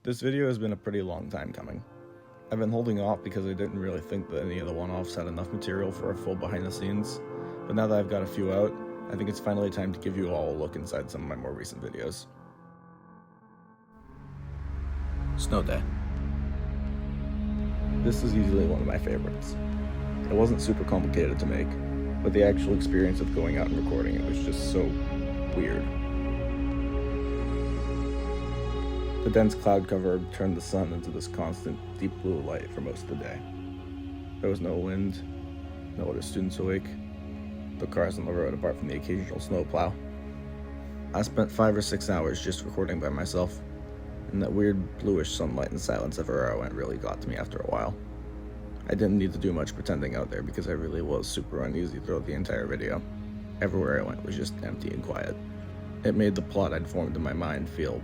This video has been a pretty long time coming. I've been holding off because I didn't really think that any of the one-offs had enough material for a full behind the scenes, but now that I've got a few out, I think it's finally time to give you all a look inside some of my more recent videos. Snow Day. This is easily one of my favorites. It wasn't super complicated to make, but the actual experience of going out and recording it was just so weird. The dense cloud cover turned the sun into this constant, deep blue light for most of the day. There was no wind, no other students awake, no cars on the road apart from the occasional snowplow. I spent 5 or 6 hours just recording by myself, and that weird bluish sunlight and silence everywhere I went really got to me after a while. I didn't need to do much pretending out there because I really was super uneasy throughout the entire video. Everywhere I went was just empty and quiet. It made the plot I'd formed in my mind feel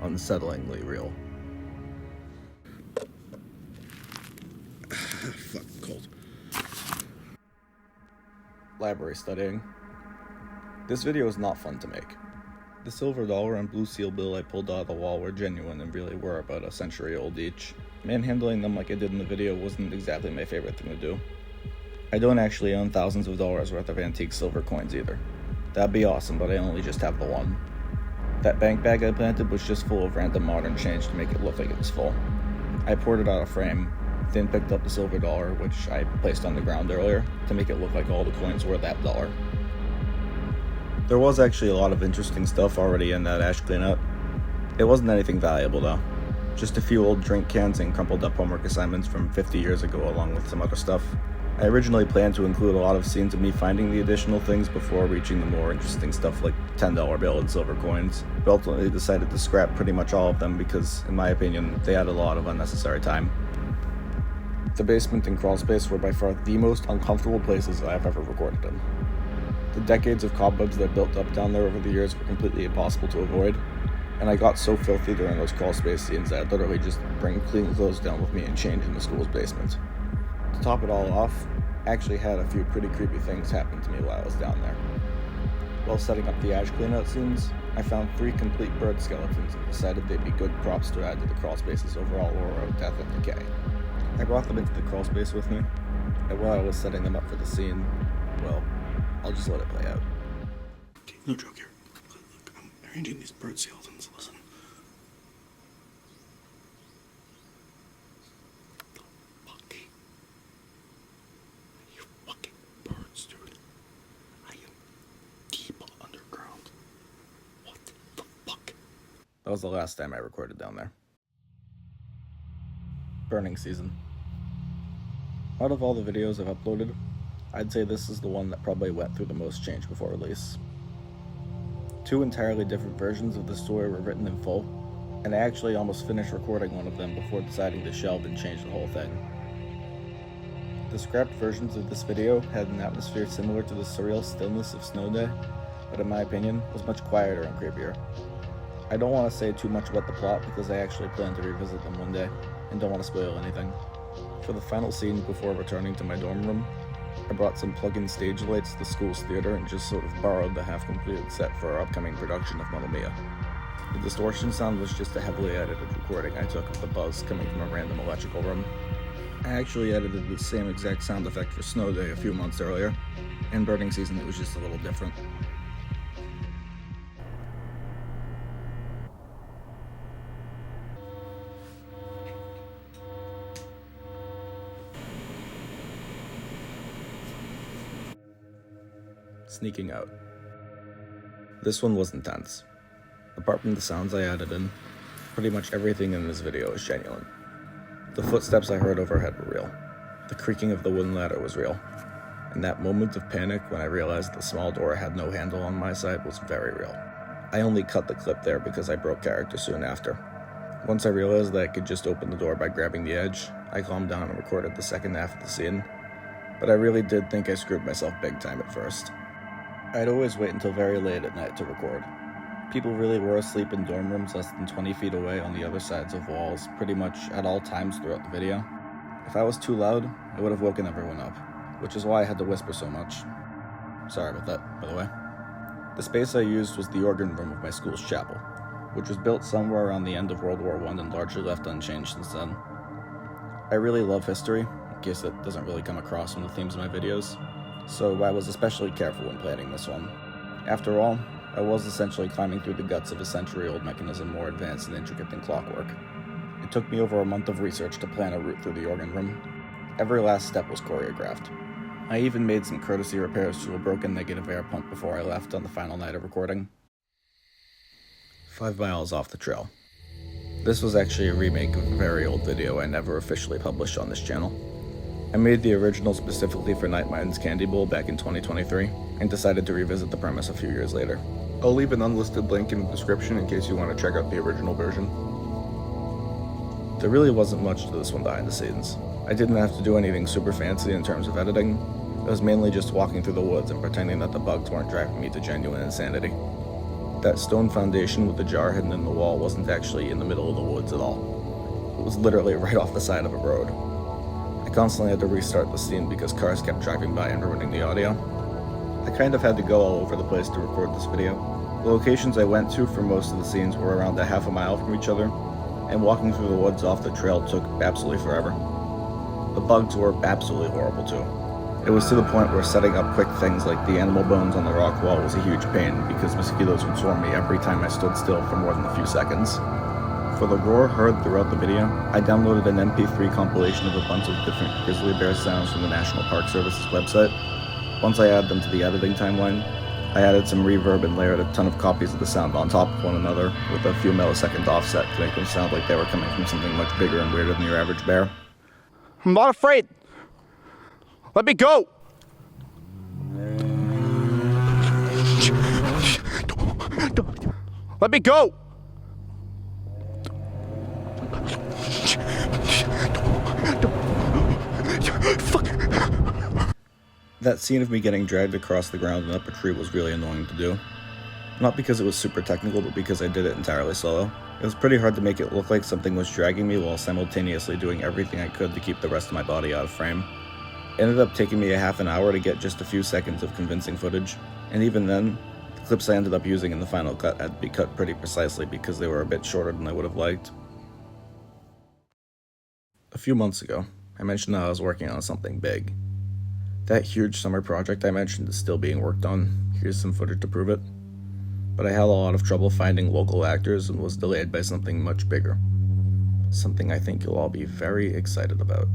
unsettlingly real. Fucking cold. Library studying. This video is not fun to make. The silver dollar and blue seal bill I pulled out of the wall were genuine and really were about a century old each. Manhandling them like I did in the video wasn't exactly my favorite thing to do. I don't actually own thousands of dollars worth of antique silver coins either. That'd be awesome, but I only just have the one. That bank bag I planted was just full of random modern change to make it look like it was full. I poured it out of frame, then picked up the silver dollar, which I placed on the ground earlier, to make it look like all the coins were that dollar. There was actually a lot of interesting stuff already in that ash cleanout. It wasn't anything valuable though. Just a few old drink cans and crumpled up homework assignments from 50 years ago along with some other stuff. I originally planned to include a lot of scenes of me finding the additional things before reaching the more interesting stuff like $10 bill and silver coins, but ultimately decided to scrap pretty much all of them because, in my opinion, they had a lot of unnecessary time. The basement and crawl space were by far the most uncomfortable places I've ever recorded in. The decades of cobwebs that built up down there over the years were completely impossible to avoid, and I got so filthy during those crawl space scenes that I'd literally just bring clean clothes down with me and change in the school's basement. To top it all off, I actually had a few pretty creepy things happen to me while I was down there. While setting up the ash cleanout scenes, I found 3 complete bird skeletons and decided they'd be good props to add to the crawl space's overall aura of death and decay. I brought them into the crawl space with me, and while I was setting them up for the scene, well, I'll just let it play out. No joke here. Look, I'm arranging these bird skeletons. Listen. That was the last time I recorded down there. Burning season. Out of all the videos I've uploaded, I'd say this is the one that probably went through the most change before release. 2 entirely different versions of the story were written in full, and I actually almost finished recording one of them before deciding to shelve and change the whole thing. The scrapped versions of this video had an atmosphere similar to the surreal stillness of Snow Day, but in my opinion, was much quieter and creepier. I don't want to say too much about the plot because I actually plan to revisit them one day, and don't want to spoil anything. For the final scene before returning to my dorm room, I brought some plug-in stage lights to the school's theater and just sort of borrowed the half-completed set for our upcoming production of Mamma Mia. The distortion sound was just a heavily edited recording I took of the buzz coming from a random electrical room. I actually edited the same exact sound effect for Snow Day a few months earlier. In Burning Season it was just a little different. Sneaking out. This one was intense. Apart from the sounds I added in, pretty much everything in this video is genuine. The footsteps I heard overhead were real. The creaking of the wooden ladder was real. And that moment of panic when I realized the small door had no handle on my side was very real. I only cut the clip there because I broke character soon after. Once I realized that I could just open the door by grabbing the edge, I calmed down and recorded the second half of the scene. But I really did think I screwed myself big time at first. I'd always wait until very late at night to record. People really were asleep in dorm rooms less than 20 feet away on the other sides of walls, pretty much at all times throughout the video. If I was too loud, I would have woken everyone up, which is why I had to whisper so much. Sorry about that, by the way. The space I used was the organ room of my school's chapel. which was built somewhere around the end of World War I and largely left unchanged since then. I really love history, in case that doesn't really come across in the themes of my videos, so I was especially careful when planning this one. After all, I was essentially climbing through the guts of a century-old mechanism more advanced and intricate than clockwork. It took me over a month of research to plan a route through the organ room. Every last step was choreographed. I even made some courtesy repairs to a broken negative air pump before I left on the final night of recording. 5 miles off the trail. This was actually a remake of a very old video I never officially published on this channel. I made the original specifically for Nightmind's Candy Bowl back in 2023, and decided to revisit the premise a few years later. I'll leave an unlisted link in the description in case you want to check out the original version. There really wasn't much to this one behind the scenes. I didn't have to do anything super fancy in terms of editing. It was mainly just walking through the woods and pretending that the bugs weren't driving me to genuine insanity. That stone foundation with the jar hidden in the wall wasn't actually in the middle of the woods at all. It was literally right off the side of a road. I constantly had to restart the scene because cars kept driving by and ruining the audio. I kind of had to go all over the place to record this video. The locations I went to for most of the scenes were around a half a mile from each other, and walking through the woods off the trail took absolutely forever. The bugs were absolutely horrible too. It was to the point where setting up quick things like the animal bones on the rock wall was a huge pain because mosquitoes would swarm me every time I stood still for more than a few seconds. For the roar heard throughout the video, I downloaded an MP3 compilation of a bunch of different grizzly bear sounds from the National Park Service's website. Once I added them to the editing timeline, I added some reverb and layered a ton of copies of the sound on top of one another with a few millisecond offset to make them sound like they were coming from something much bigger and weirder than your average bear. I'm not afraid. Let me go. Let me go. Fuck. That scene of me getting dragged across the ground and up a tree was really annoying to do. Not because it was super technical, but because I did it entirely solo. It was pretty hard to make it look like something was dragging me while simultaneously doing everything I could to keep the rest of my body out of frame. It ended up taking me a half an hour to get just a few seconds of convincing footage, and even then, the clips I ended up using in the final cut had to be cut pretty precisely because they were a bit shorter than I would have liked. A few months ago, I mentioned that I was working on something big. That huge summer project I mentioned is still being worked on. Here's some footage to prove it. But I had a lot of trouble finding local actors and was delayed by something much bigger. Something I think you'll all be very excited about.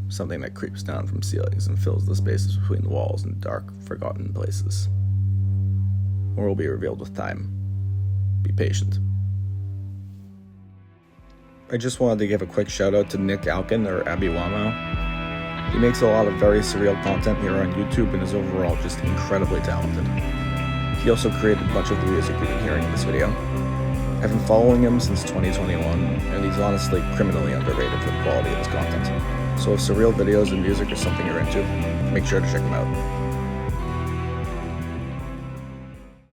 Something that creeps down from ceilings and fills the spaces between the walls in dark, forgotten places. More will be revealed with time. Be patient. I just wanted to give a quick shout out to Nick Alkin, or Abby Womow. He makes a lot of very surreal content here on YouTube and is overall just incredibly talented. He also created a bunch of the music you've been hearing in this video. I've been following him since 2021, and he's honestly criminally underrated for the quality of his content. So if surreal videos and music are something you're into, make sure to check him out.